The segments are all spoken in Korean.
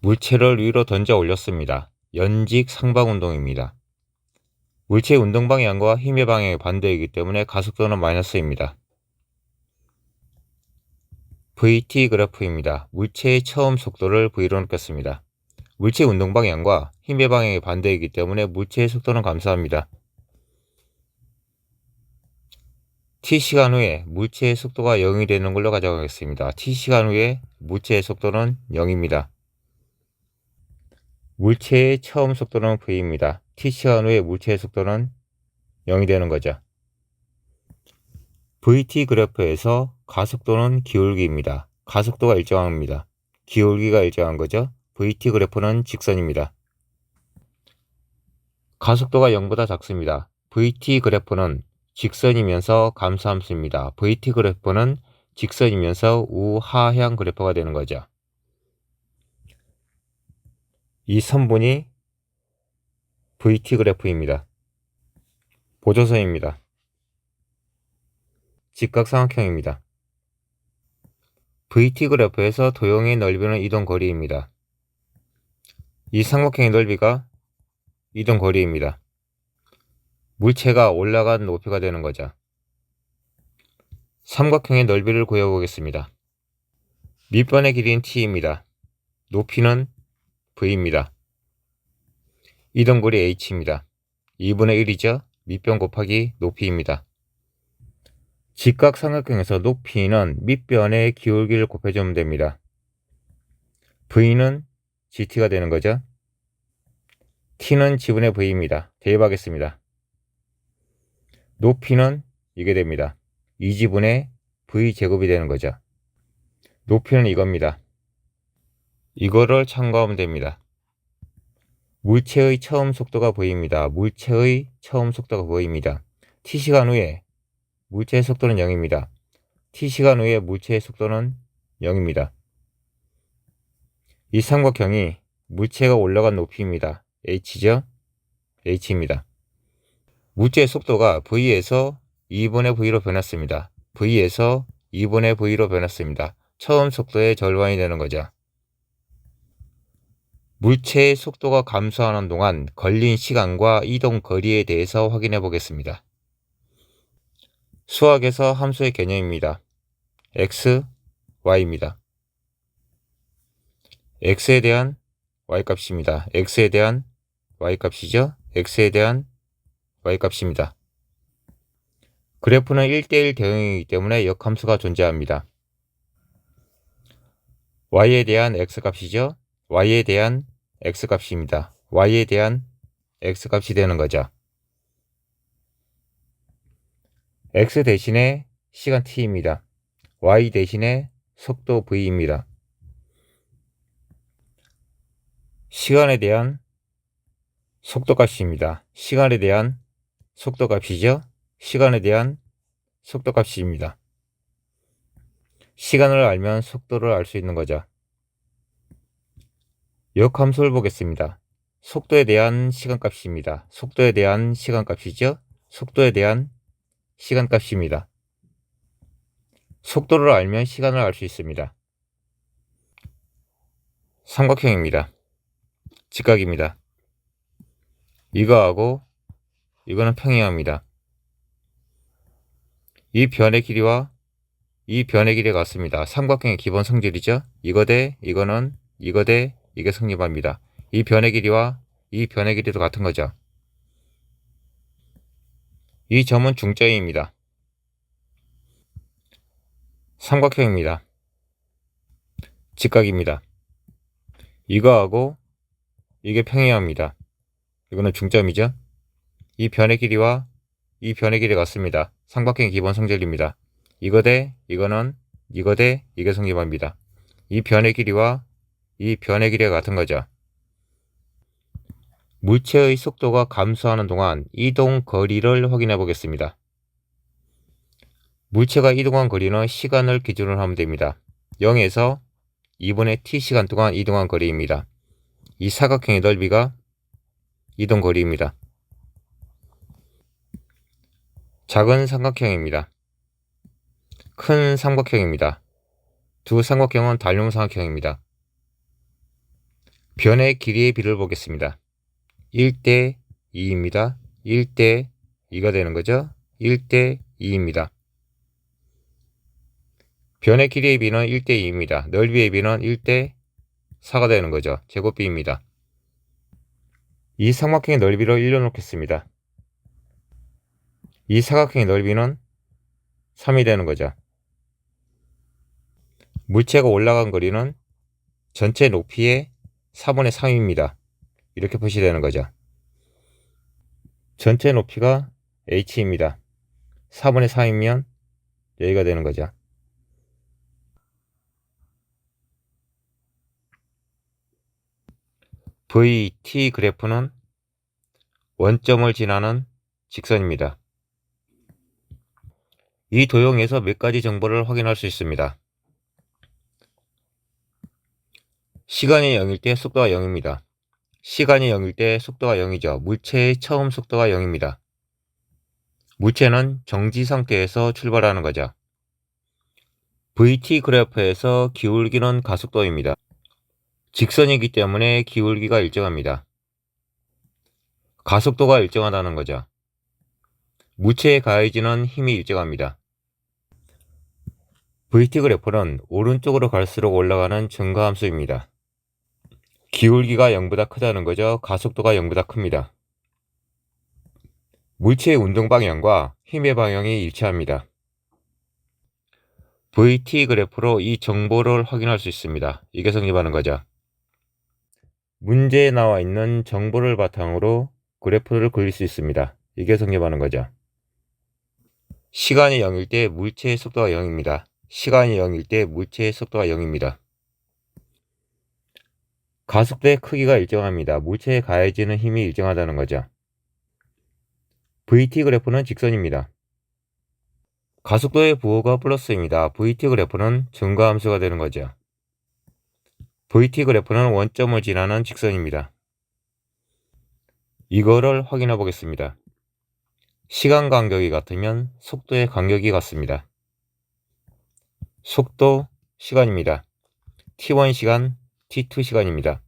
물체를 위로 던져 올렸습니다. 연직 상방운동입니다. 물체의 운동 방향과 힘의 방향이 반대이기 때문에 가속도는 마이너스입니다. VT 그래프입니다. 물체의 처음 속도를 V로 넣겠습니다. 물체의 운동 방향과 힘의 방향이 반대이기 때문에 물체의 속도는 감소합니다. T시간 후에 물체의 속도가 0이 되는 걸로 가져가겠습니다. T시간 후에 물체의 속도는 0입니다. 물체의 처음 속도는 V입니다. T시간 후에 물체의 속도는 0이 되는 거죠. VT 그래프에서 가속도는 기울기입니다. 가속도가 일정합니다. 기울기가 일정한 거죠. VT 그래프는 직선입니다. 가속도가 0보다 작습니다. VT 그래프는 직선이면서 감소함수입니다. VT 그래프는 직선이면서 우하향 그래프가 되는 거죠. 이 선분이 VT 그래프입니다. 보조선입니다. 직각삼각형입니다. VT 그래프에서 도형의 넓이는 이동 거리입니다. 이 삼각형의 넓이가 이동 거리입니다. 물체가 올라간 높이가 되는 거죠. 삼각형의 넓이를 구해보겠습니다. 밑변의 길이는 t입니다. 높이는 v입니다. 이동 거리 h입니다. 2분의 1이죠. 밑변 곱하기 높이입니다. 직각삼각형에서 높이는 밑변의 기울기를 곱해주면 됩니다. v는 gt가 되는 거죠. t는 g분의 v입니다. 대입하겠습니다. 높이는 이게 됩니다. 2g분의 v제곱이 되는 거죠. 높이는 이겁니다. 이거를 참고하면 됩니다. 물체의 처음 속도가 v입니다. 물체의 처음 속도가 v입니다. t시간 후에 물체의 속도는 0입니다. t시간 후에 물체의 속도는 0입니다. 이 삼각형이 물체가 올라간 높이입니다. h죠? h입니다. 물체의 속도가 v에서 2분의 v로 변했습니다. v에서 2분의 v로 변했습니다. 처음 속도의 절반이 되는 거죠. 물체의 속도가 감소하는 동안 걸린 시간과 이동 거리에 대해서 확인해 보겠습니다. 수학에서 함수의 개념입니다. x, y입니다. x에 대한 y값입니다. x에 대한 y값이죠. x에 대한 y값입니다. 그래프는 1대1 대응이기 때문에 역함수가 존재합니다. y에 대한 x값이죠. y에 대한 x값입니다. y에 대한 x값이 되는 거죠. x 대신에 시간 t입니다. y 대신에 속도 v입니다. 시간에 대한 속도값입니다. 시간에 대한 속도값이죠. 시간에 대한 속도값입니다. 시간을 알면 속도를 알 수 있는 거죠. 역함수를 보겠습니다. 속도에 대한 시간값입니다. 속도에 대한 시간값이죠. 속도에 대한 시간값입니다. 속도를 알면 시간을 알 수 있습니다. 삼각형입니다. 직각입니다. 이거하고 이거는 평행합니다. 이 변의 길이와 이 변의 길이가 같습니다. 삼각형의 기본 성질이죠. 이거 대 이거는 이거 대 이게 성립합니다. 이 변의 길이와 이 변의 길이도 같은 거죠. 이 점은 중점입니다. 삼각형입니다. 직각입니다. 이거하고 이게 평행합니다. 이거는 중점이죠. 이 변의 길이와 이 변의 길이 같습니다. 삼각형의 기본 성질입니다. 이거 대 이거는 이거 대 이게 성립합니다. 이 변의 길이와 이 변의 길이가 같은 거죠. 물체의 속도가 감소하는 동안 이동 거리를 확인해 보겠습니다. 물체가 이동한 거리는 시간을 기준으로 하면 됩니다. 0에서 2분의 t시간 동안 이동한 거리입니다. 이 사각형의 넓이가 이동 거리입니다. 작은 삼각형입니다. 큰 삼각형입니다. 두 삼각형은 닮은 삼각형입니다. 변의 길이의 비를 보겠습니다. 1대 2입니다. 1대 2가 되는 거죠. 1대 2입니다. 변의 길이의 비는 1대 2입니다. 넓이의 비는 1대 4가 되는 거죠. 제곱비입니다. 이 삼각형의 넓이를 1로 놓겠습니다. 이 사각형의 넓이는 3이 되는 거죠. 물체가 올라간 거리는 전체 높이의 4분의 3입니다. 이렇게 표시되는 거죠. 전체 높이가 h입니다. 4분의 3이면 여기가 되는 거죠. VT 그래프는 원점을 지나는 직선입니다. 이 도형에서 몇 가지 정보를 확인할 수 있습니다. 시간이 0일 때 속도가 0입니다. 시간이 0일 때 속도가 0이죠. 물체의 처음 속도가 0입니다. 물체는 정지 상태에서 출발하는 거죠. VT 그래프에서 기울기는 가속도입니다. 직선이기 때문에 기울기가 일정합니다. 가속도가 일정하다는 거죠. 물체에 가해지는 힘이 일정합니다. VT 그래프는 오른쪽으로 갈수록 올라가는 증가함수입니다. 기울기가 0보다 크다는 거죠. 가속도가 0보다 큽니다. 물체의 운동 방향과 힘의 방향이 일치합니다. VT 그래프로 이 정보를 확인할 수 있습니다. 이게 성립하는 거죠. 문제에 나와 있는 정보를 바탕으로 그래프를 그릴 수 있습니다. 이게 성립하는 거죠. 시간이 0일 때 물체의 속도가 0입니다. 시간이 0일 때 물체의 속도가 0입니다. 가속도의 크기가 일정합니다. 물체에 가해지는 힘이 일정하다는 거죠. VT 그래프는 직선입니다. 가속도의 부호가 플러스입니다. VT 그래프는 증가함수가 되는 거죠. VT 그래프는 원점을 지나는 직선입니다. 이거를 확인해 보겠습니다. 시간 간격이 같으면 속도의 간격이 같습니다. 속도 시간입니다. t1 시간, t2 시간입니다.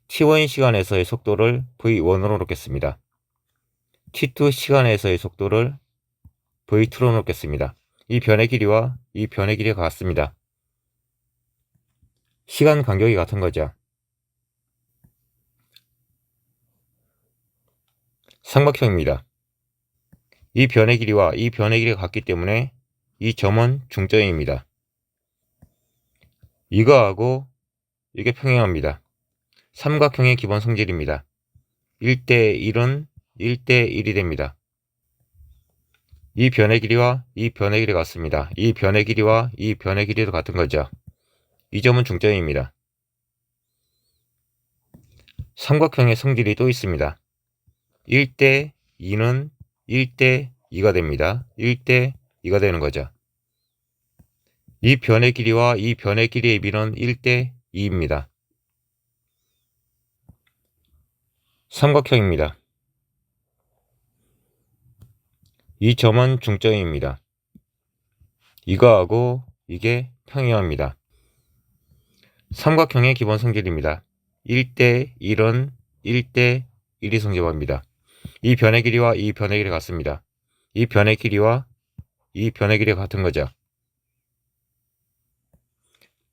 t1 시간에서의 속도를 v1으로 놓겠습니다. t2 시간에서의 속도를 v2로 놓겠습니다. 이 변의 길이와 이 변의 길이가 같습니다. 시간 간격이 같은 거죠. 삼각형입니다. 이 변의 길이와 이 변의 길이가 같기 때문에 이 점은 중점입니다. 이거하고 이게 평행합니다. 삼각형의 기본 성질입니다. 1대 1은 1대 1이 됩니다. 이 변의 길이와 이 변의 길이가 같습니다. 이 변의 길이와 이 변의 길이도 같은 거죠. 이 점은 중점입니다. 삼각형의 성질이 또 있습니다. 1대 2는 1대 2가 됩니다. 1대 2가 되는 거죠. 이 변의 길이와 이 변의 길이의 비는 1대 2입니다. 삼각형입니다. 이 점은 중점입니다. 이거하고 이게 평행합니다. 삼각형의 기본 성질입니다. 1대 1은 1대 1이 성립합니다. 이 변의 길이와 이 변의 길이가 같습니다. 이 변의 길이와 이 변의 길이가 같은 거죠.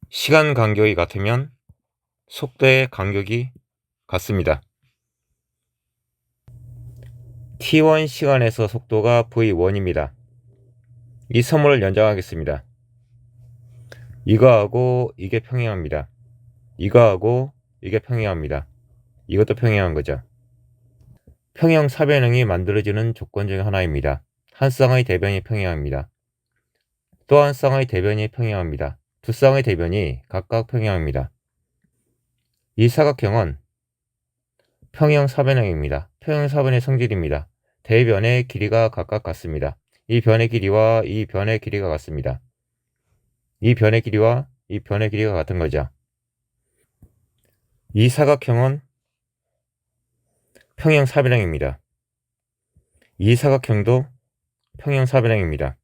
시간 간격이 같으면 속도의 간격이 같습니다. t1 시간에서 속도가 v1입니다. 이 선물을 연장하겠습니다. 이거하고 이게 평행합니다. 이거하고 이게 평행합니다. 이것도 평행한 거죠. 평형 사변형이 만들어지는 조건 중 하나입니다. 한 쌍의 대변이 평행합니다. 또 한 쌍의 대변이 평행합니다. 두 쌍의 대변이 각각 평행합니다. 이 사각형은 평형 사변형입니다. 평형 사변의 성질입니다. 대변의 길이가 각각 같습니다. 이 변의 길이와 이 변의 길이가 같습니다. 이 변의 길이와 이 변의 길이가 같은 거죠. 이 사각형은 평형 사변형입니다. 이 사각형도 평형 사변형입니다.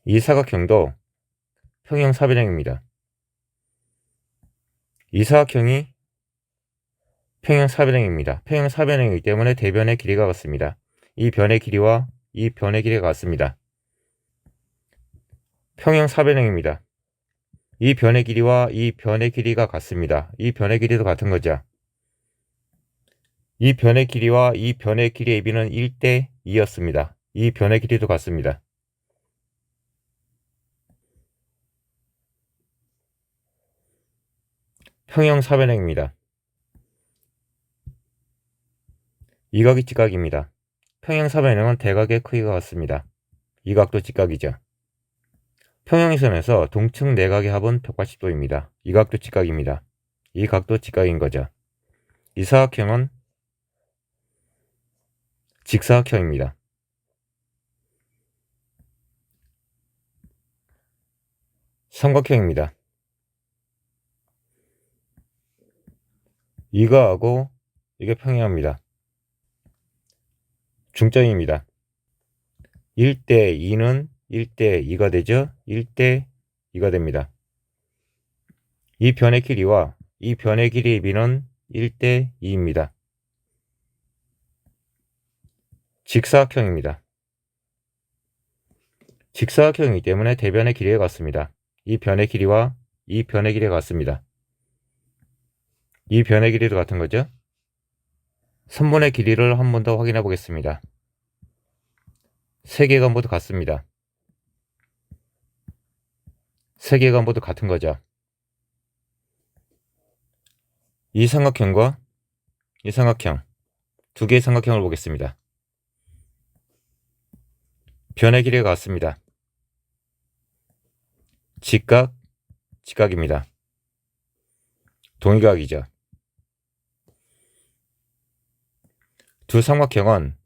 이 사각형도 평형 사변형입니다. 이 사각형이 평행사변형입니다. 평행사변형이기 때문에 대변의 길이가 같습니다. 이 변의 길이와 이 변의 길이가 같습니다. 평행사변형입니다. 이 변의 길이와 이 변의 길이가 같습니다. 이 변의 길이도 같은 거죠. 이 변의 길이와 이 변의 길이의 AB는 1대 2였습니다. 이 변의 길이도 같습니다. 평형사변형입니다. 이각이 직각입니다. 평형사변형은 대각의 크기가 같습니다. 이 각도 직각이죠. 평형이선에서 동측 내각의 합은 180도입니다. 이 각도 직각입니다. 이 각도 직각인 거죠. 이 사각형은 직사각형입니다. 삼각형입니다. 이거하고 이게 평행합니다. 중점입니다. 1대 2는 1대 2가 되죠. 1대 2가 됩니다. 이 변의 길이와 이 변의 길이의 비는 1대 2입니다. 직사각형입니다. 직사각형이기 때문에 대변의 길이가 같습니다. 이 변의 길이와 이 변의 길이가 같습니다. 이 변의 길이도 같은 거죠. 선분의 길이를 한 번 더 확인해 보겠습니다. 세 개가 모두 같습니다. 세 개가 모두 같은 거죠. 이 삼각형과 이 삼각형, 두 개의 삼각형을 보겠습니다. 변의 길이가 같습니다. 직각, 직각입니다. 동의각이죠. 두 삼각형은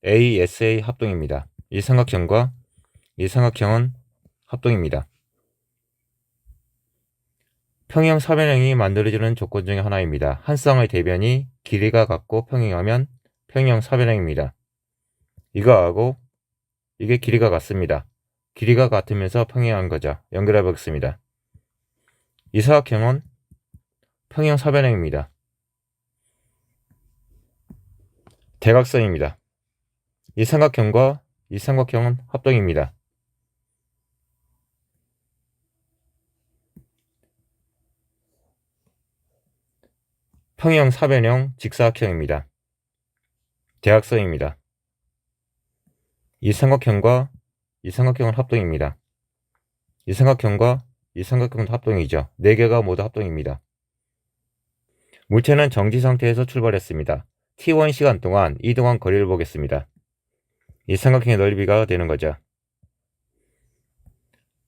ASA 합동입니다. 이 삼각형과 이 삼각형은 합동입니다. 평형사변형이 만들어지는 조건 중에 하나입니다. 한 쌍의 대변이 길이가 같고 평행하면 평형사변형입니다. 이거하고 이게 길이가 같습니다. 길이가 같으면서 평행한 거죠. 연결해 보겠습니다. 이 사각형은 평형사변형입니다. 대각선입니다. 이 삼각형과 이 삼각형은 합동입니다. 평형사변형 직사각형입니다. 대각선입니다. 이 삼각형과 이 삼각형은 합동입니다. 이 삼각형과 이 삼각형도 합동이죠. 네 개가 모두 합동입니다. 물체는 정지 상태에서 출발했습니다. t1 시간 동안 이동한 거리를 보겠습니다. 이 삼각형의 넓이가 되는 거죠.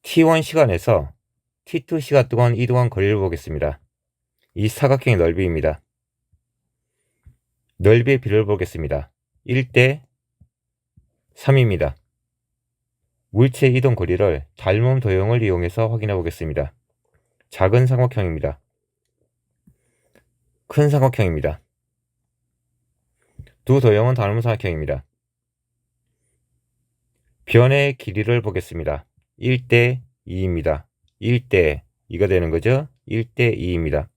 t1 시간에서 t2 시간 동안 이동한 거리를 보겠습니다. 이 사각형의 넓이입니다. 넓이의 비를 보겠습니다. 1대 3입니다. 물체 이동 거리를 닮음 도형을 이용해서 확인해 보겠습니다. 작은 삼각형입니다. 큰 삼각형입니다. 두 도형은 닮은 삼각형입니다. 변의 길이를 보겠습니다. 1대 2입니다. 1대 2가 되는 거죠. 1대 2입니다.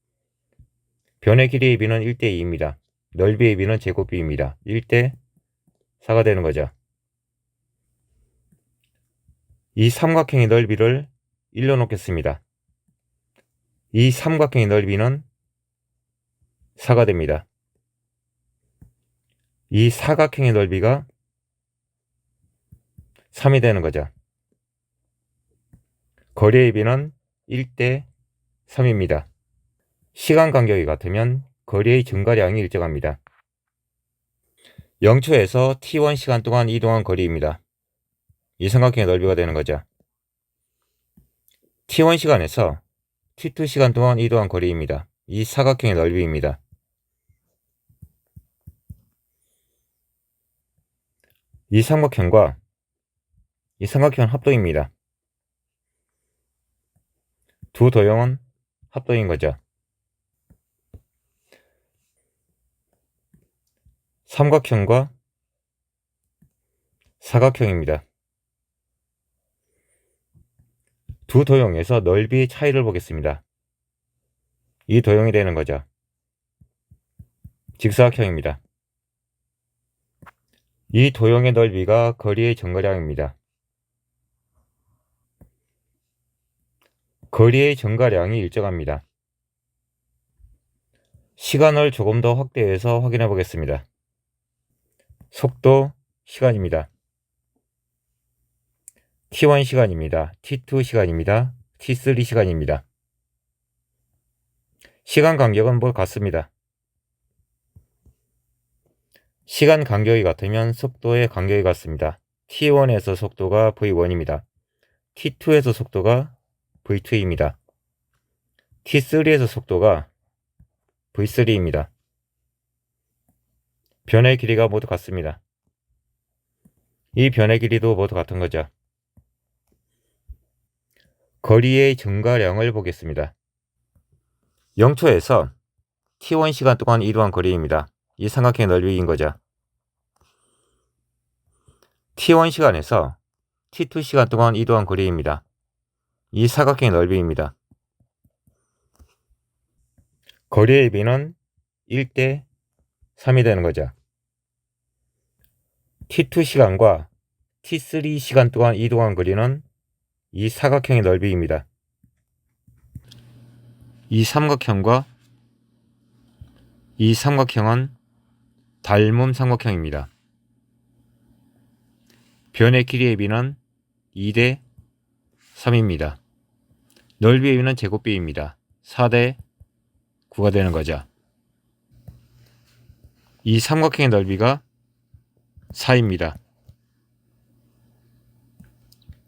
변의 길이의 비는 1대 2입니다. 넓이의 비는 제곱비입니다. 1대 4가 되는 거죠. 이 삼각형의 넓이를 1로 놓겠습니다. 이 삼각형의 넓이는 4가 됩니다. 이 사각형의 넓이가 3이 되는 거죠. 거리의 비는 1대 3입니다. 시간 간격이 같으면 거리의 증가량이 일정합니다. 0초에서 t1 시간 동안 이동한 거리입니다. 이 삼각형의 넓이가 되는 거죠. t1 시간에서 t2 시간 동안 이동한 거리입니다. 이 사각형의 넓이입니다. 이 삼각형과 이 삼각형은 합동입니다. 두 도형은 합동인 거죠. 삼각형과 사각형입니다. 두 도형에서 넓이의 차이를 보겠습니다. 이 도형이 되는 거죠. 직사각형입니다. 이 도형의 넓이가 거리의 정거량입니다. 거리의 정거량이 일정합니다. 시간을 조금 더 확대해서 확인해 보겠습니다. 속도, 시간입니다. t1 시간입니다. t2 시간입니다. t3 시간입니다. 시간 간격은 같습니다. 시간 간격이 같으면 속도의 간격이 같습니다. t1에서 속도가 v1입니다. t2에서 속도가 v2입니다. t3에서 속도가 v3입니다. 변의 길이가 모두 같습니다. 이 변의 길이도 모두 같은 거죠. 거리의 증가량을 보겠습니다. 0초에서 t1 시간 동안 이동한 거리입니다. 이 삼각형의 넓이인 거죠. t1 시간에서 t2 시간 동안 이동한 거리입니다. 이 사각형의 넓이입니다. 거리의 비는 1대 3이 되는 거죠. t2 시간과 t3 시간 동안 이동한 거리는 이 사각형의 넓이입니다. 이 삼각형과 이 삼각형은 닮은 삼각형입니다. 변의 길이의 비는 2대 3입니다. 넓이의 비는 제곱비입니다. 4대 9가 되는 거죠. 이 삼각형의 넓이가 4입니다.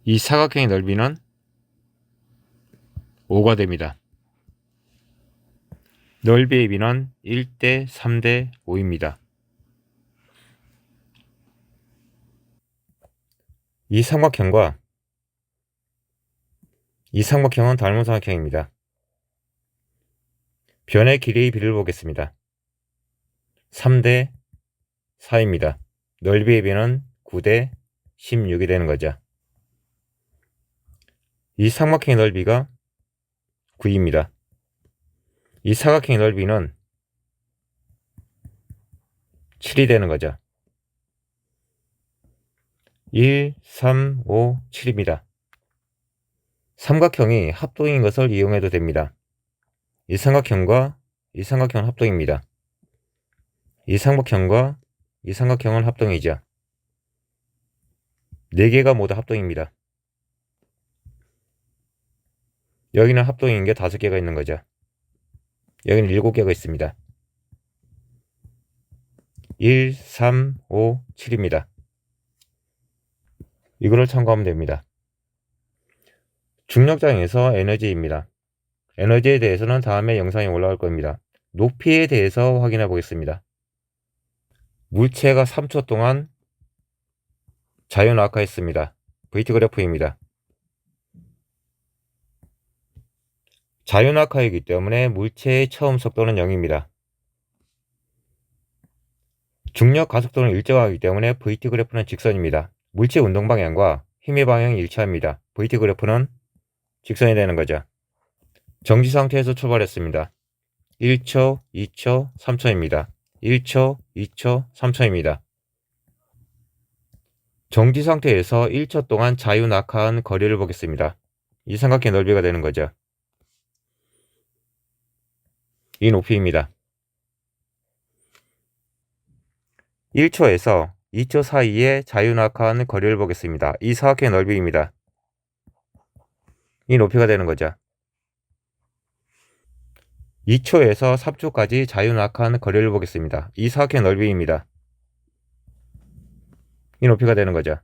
이 사각형의 넓이는 5가 됩니다. 넓이의 비는 1대 3대 5입니다. 이 삼각형과 이 삼각형은 닮은 삼각형입니다. 변의 길이의 비를 보겠습니다. 3대 4입니다. 넓이의 비는 9대 16이 되는 거죠. 이 삼각형의 넓이가 9입니다. 이 사각형의 넓이는 7이 되는 거죠. 1, 3, 5, 7입니다. 삼각형이 합동인 것을 이용해도 됩니다. 이 삼각형과 이 삼각형은 합동입니다. 이 삼각형과 이 삼각형은 합동이죠. 4개가 모두 합동입니다. 여기는 합동인 게 5개가 있는 거죠. 여기는 7개가 있습니다. 1, 3, 5, 7입니다. 이거를 참고하면 됩니다. 중력장에서 에너지입니다. 에너지에 대해서는 다음에 영상이 올라올 겁니다. 높이에 대해서 확인해 보겠습니다. 물체가 3초 동안 자유낙하했습니다. VT 그래프입니다. 자유낙하이기 때문에 물체의 처음 속도는 0입니다. 중력 가속도는 일정하기 때문에 VT 그래프는 직선입니다. 물체 운동 방향과 힘의 방향이 일치합니다. VT 그래프는 직선이 되는 거죠. 정지 상태에서 출발했습니다. 1초, 2초, 3초입니다. 1초, 2초, 3초입니다. 정지 상태에서 1초 동안 자유낙하한 거리를 보겠습니다. 이 삼각형의 넓이가 되는 거죠. 이 높이입니다. 1초에서 2초 사이에 자유낙하한 거리를 보겠습니다. 이 사각형의 넓이입니다. 이 높이가 되는 거죠. 2초에서 3초까지 자유낙하한 거리를 보겠습니다. 이 사각형의 넓이입니다. 이 높이가 되는 거죠.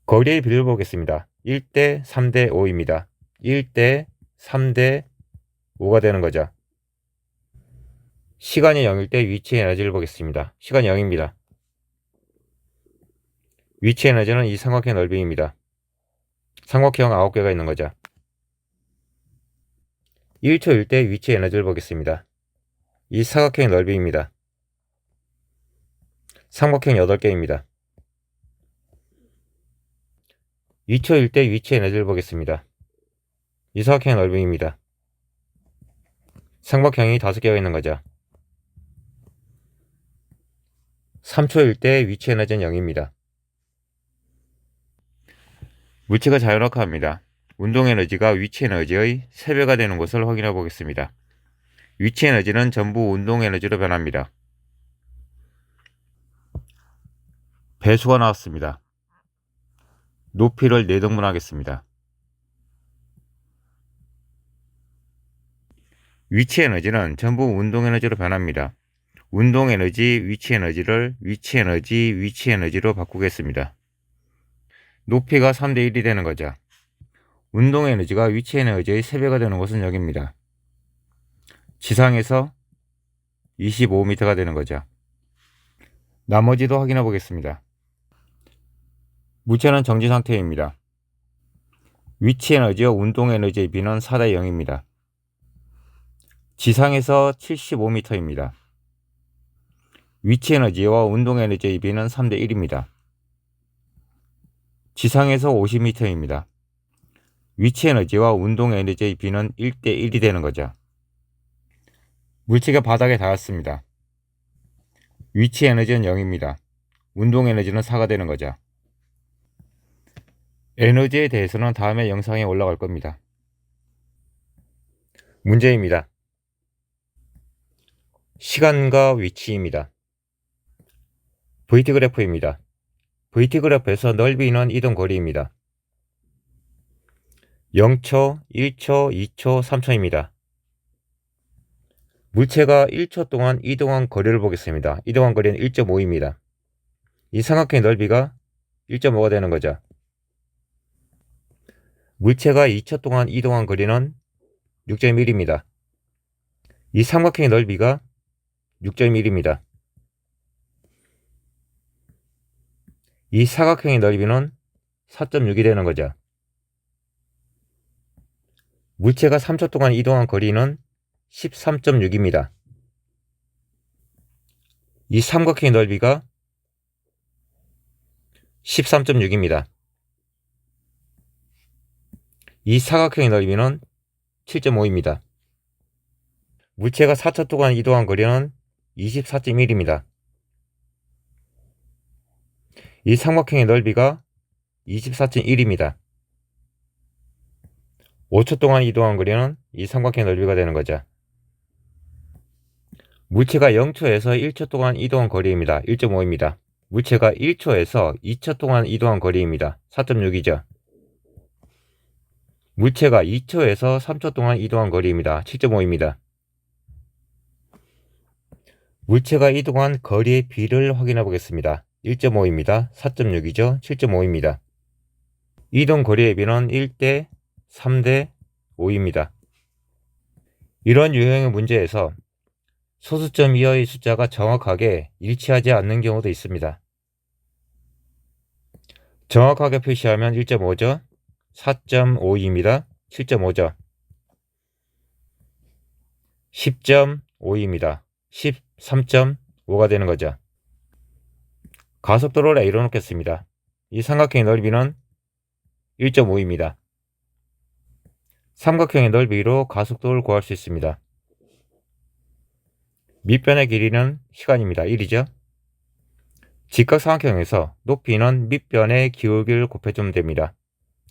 거리의 비를 보겠습니다. 1대 3대 5입니다. 1대 3대 5가 되는 거죠. 시간이 0일 때 위치 에너지를 보겠습니다. 시간이 0입니다. 위치 에너지는 이 삼각형 넓이입니다. 삼각형 9개가 있는 거죠. 1초일 때 위치 에너지를 보겠습니다. 이 사각형의 넓이입니다. 삼각형 8개입니다. 2초일 때 위치 에너지를 보겠습니다. 이 사각형의 넓이입니다. 삼각형이 5개가 있는 거죠. 3초일 때 위치 에너지는 0입니다. 물체가 자연학화합니다. 운동 에너지가 위치 에너지의 3배가 되는 것을 확인해 보겠습니다. 위치 에너지는 전부 운동 에너지로 변합니다. 배수가 나왔습니다. 높이를 4등분하겠습니다. 위치 에너지는 전부 운동 에너지로 변합니다. 운동 에너지, 위치 에너지를 위치 에너지, 위치 에너지로 바꾸겠습니다. 높이가 3대 1이 되는 거죠. 운동 에너지가 위치 에너지의 3배가 되는 것은 여기입니다. 지상에서 25m가 되는 거죠. 나머지도 확인해 보겠습니다. 물체는 정지 상태입니다. 위치 에너지와 운동 에너지의 비는 4대 0입니다. 지상에서 75m입니다. 위치 에너지와 운동 에너지의 비는 3대 1입니다. 지상에서 50m입니다. 위치 에너지와 운동 에너지의 비는 1대 1이 되는 거죠. 물체가 바닥에 닿았습니다. 위치 에너지는 0입니다. 운동 에너지는 4가 되는 거죠. 에너지에 대해서는 다음에 영상에 올라갈 겁니다. 문제입니다. 시간과 위치입니다. VT 그래프입니다. VT 그래프에서 넓이는 이동 거리입니다. 0초, 1초, 2초, 3초입니다. 물체가 1초 동안 이동한 거리를 보겠습니다. 이동한 거리는 1.5입니다. 이 삼각형의 넓이가 1.5가 되는 거죠. 물체가 2초 동안 이동한 거리는 6.1입니다. 이 삼각형의 넓이가 6.1입니다. 이 사각형의 넓이는 4.6이 되는 거죠. 물체가 3초 동안 이동한 거리는 13.6입니다. 이 삼각형의 넓이가 13.6입니다. 이 사각형의 넓이는 7.5입니다. 물체가 4초 동안 이동한 거리는 24.1입니다. 이 삼각형의 넓이가 24.1입니다. 5초 동안 이동한 거리는 이 삼각형의 넓이가 되는 거죠. 물체가 0초에서 1초 동안 이동한 거리입니다. 1.5입니다. 물체가 1초에서 2초 동안 이동한 거리입니다. 4.6이죠. 물체가 2초에서 3초 동안 이동한 거리입니다. 7.5입니다. 물체가 이동한 거리의 비를 확인해 보겠습니다. 1.5입니다. 4.6이죠. 7.5입니다. 이동 거리의 비는 1대 3대 5입니다. 이런 유형의 문제에서 소수점 이하의 숫자가 정확하게 일치하지 않는 경우도 있습니다. 정확하게 표시하면 1.5죠. 4.5입니다. 7.5죠. 10.5입니다. 13.5가 되는 거죠. 가속도를 A로 놓겠습니다. 이 삼각형의 넓이는 1.5입니다. 삼각형의 넓이로 가속도를 구할 수 있습니다. 밑변의 길이는 시간입니다. 1이죠. 직각삼각형에서 높이는 밑변의 기울기를 곱해주면 됩니다.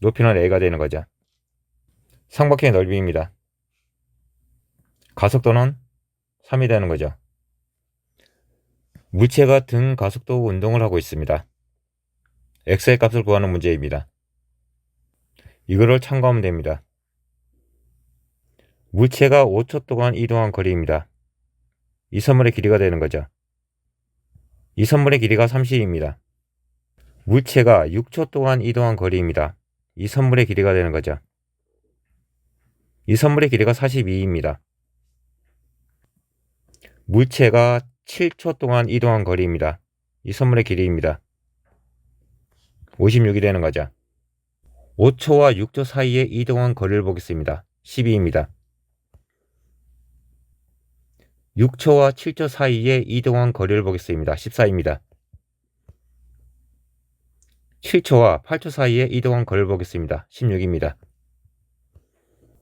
높이는 A가 되는 거죠. 삼각형의 넓이입니다. 가속도는 3이 되는 거죠. 물체가 등 가속도 운동을 하고 있습니다. X의 값을 구하는 문제입니다. 이거를 참고하면 됩니다. 물체가 5초 동안 이동한 거리입니다. 이 선물의 길이가 되는 거죠. 이 선물의 길이가 30입니다. 물체가 6초 동안 이동한 거리입니다. 이 선물의 길이가 되는 거죠. 이 선물의 길이가 42입니다. 물체가 7초 동안 이동한 거리입니다. 이 선물의 길이입니다. 56이 되는 거죠. 5초와 6초 사이에 이동한 거리를 보겠습니다. 12입니다. 6초와 7초 사이에 이동한 거리를 보겠습니다. 14입니다. 7초와 8초 사이에 이동한 거리를 보겠습니다. 16입니다.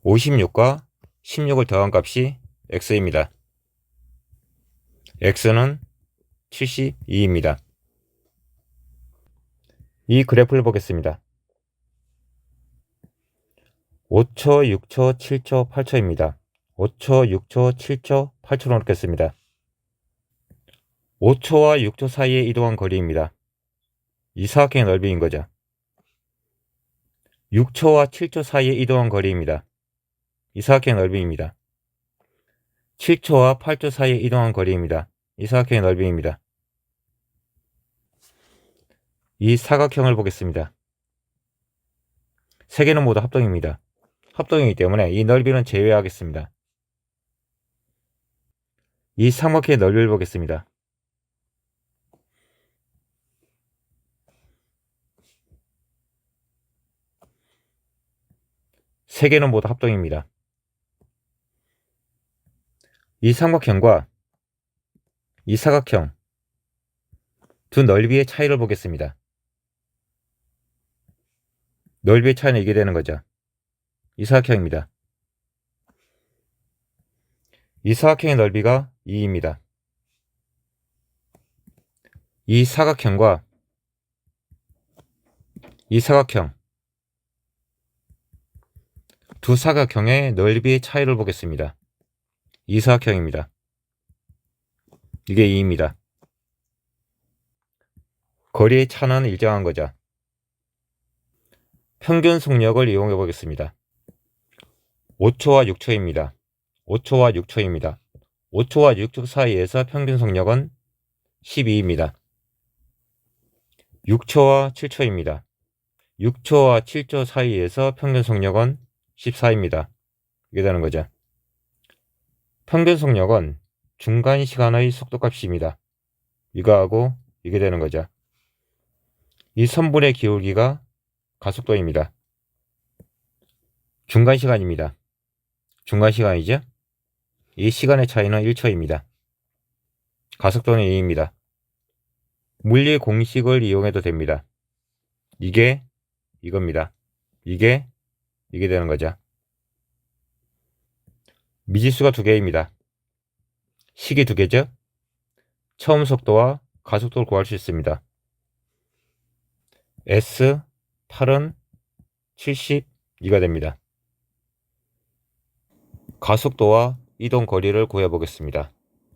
56과 16을 더한 값이 x입니다. x는 72입니다. 이 그래프를 보겠습니다. 5초, 6초, 7초, 8초입니다. 5초, 6초, 7초, 8초로 놓겠습니다. 5초와 6초 사이에 이동한 거리입니다. 이 사각형의 넓이인 거죠. 6초와 7초 사이에 이동한 거리입니다. 이 사각형의 넓이입니다. 7초와 8초 사이에 이동한 거리입니다. 이 사각형의 넓이입니다. 이 사각형을 보겠습니다. 세 개는 모두 합동입니다. 합동이기 때문에 이 넓이는 제외하겠습니다. 이 삼각형의 넓이를 보겠습니다. 세 개는 모두 합동입니다. 이 삼각형과 이 사각형 두 넓이의 차이를 보겠습니다. 넓이의 차이는 이게 되는 거죠. 이 사각형입니다. 이 사각형의 넓이가 2입니다. 이 사각형과 이 사각형 두 사각형의 넓이의 차이를 보겠습니다. 이 사각형입니다. 이게 2입니다. 거리의 차는 일정한 거죠. 평균 속력을 이용해 보겠습니다. 5초와 6초입니다. 5초와 6초입니다. 5초와 6초 사이에서 평균 속력은 12입니다. 6초와 7초입니다. 6초와 7초 사이에서 평균 속력은 14입니다. 이게 되는 거죠. 평균 속력은 중간 시간의 속도값입니다. 이거하고 이게 되는 거죠. 이 선분의 기울기가 가속도입니다. 중간 시간입니다. 중간 시간이죠. 이 시간의 차이는 1초입니다. 가속도는 2입니다. 물리 공식을 이용해도 됩니다. 이게 이겁니다. 이게 되는 거죠. 미지수가 두 개입니다. 식이 두 개죠. 처음 속도와 가속도를 구할 수 있습니다. S 8은 72가 됩니다. 가속도와 이동 거리를 구해 보겠습니다.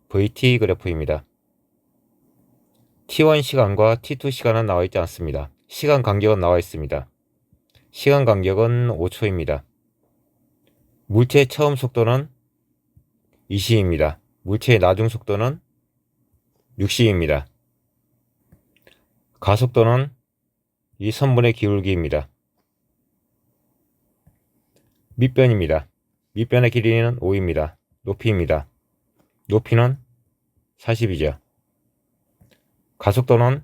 VT 그래프입니다. T1 시간과 T2 시간은 나와 있지 않습니다. 시간 간격은 나와 있습니다. 시간 간격은 5초입니다. 물체의 처음 속도는 20입니다. 물체의 나중 속도는 60입니다. 가속도는 이 선분의 기울기입니다. 밑변입니다. 밑변의 길이는 5입니다. 높이입니다. 높이는 40이죠. 가속도는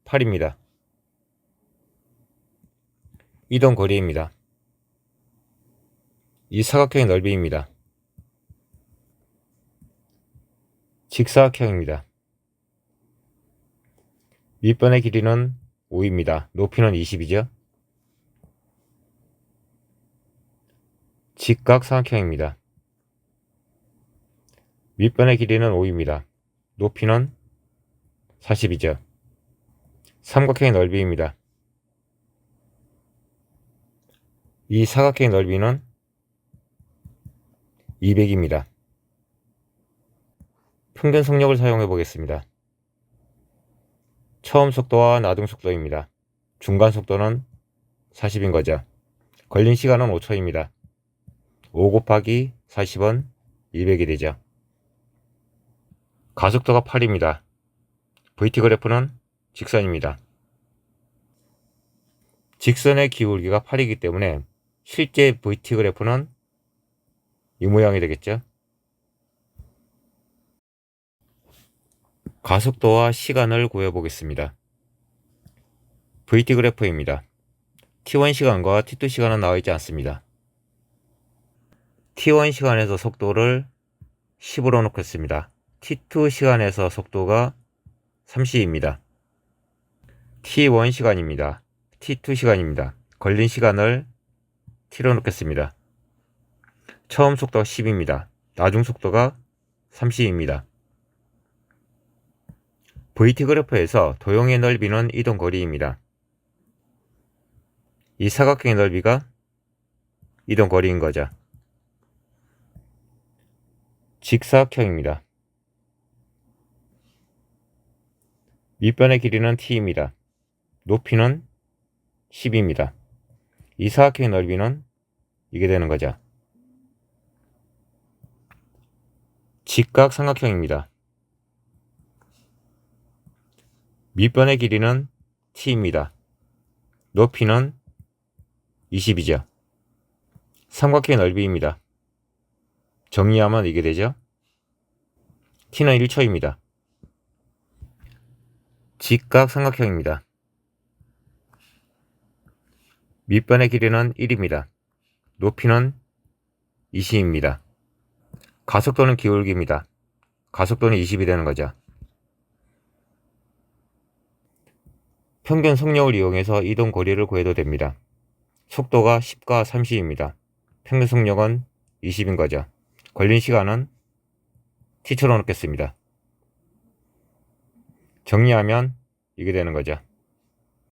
8입니다. 이동 거리입니다. 이 사각형의 넓이입니다. 직사각형입니다. 밑변의 길이는 5입니다. 높이는 20이죠. 직각삼각형입니다. 밑변의 길이는 5입니다. 높이는 40이죠. 삼각형의 넓이입니다. 이 사각형의 넓이는 200입니다. 평균 속력을 사용해 보겠습니다. 처음 속도와 나중 속도입니다. 중간 속도는 40인 거죠. 걸린 시간은 5초입니다. 5 곱하기 40은 200이 되죠. 가속도가 8입니다. VT 그래프는 직선입니다. 직선의 기울기가 8이기 때문에 실제 VT 그래프는 이 모양이 되겠죠. 가속도와 시간을 구해 보겠습니다. VT 그래프입니다. T1 시간과 T2 시간은 나와 있지 않습니다. T1 시간에서 속도를 10으로 놓겠습니다. T2 시간에서 속도가 30입니다. T1 시간입니다. T2 시간입니다. 걸린 시간을 T로 놓겠습니다. 처음 속도가 10입니다. 나중 속도가 30입니다. VT 그래프에서 도형의 넓이는 이동 거리입니다. 이 사각형의 넓이가 이동 거리인 거죠. 직사각형입니다. 밑변의 길이는 t입니다. 높이는 10입니다. 이 사각형의 넓이는 이게 되는 거죠. 직각삼각형입니다. 밑변의 길이는 t입니다. 높이는 20이죠. 삼각형의 넓이입니다. 정리하면 이게 되죠. t는 1초입니다. 직각삼각형입니다. 밑변의 길이는 1입니다. 높이는 20입니다. 가속도는 기울기입니다. 가속도는 20이 되는 거죠. 평균 속력을 이용해서 이동 거리를 구해도 됩니다. 속도가 10과 30입니다. 평균 속력은 20인 거죠. 걸린 시간은 t초로 놓겠습니다. 정리하면 이게 되는 거죠.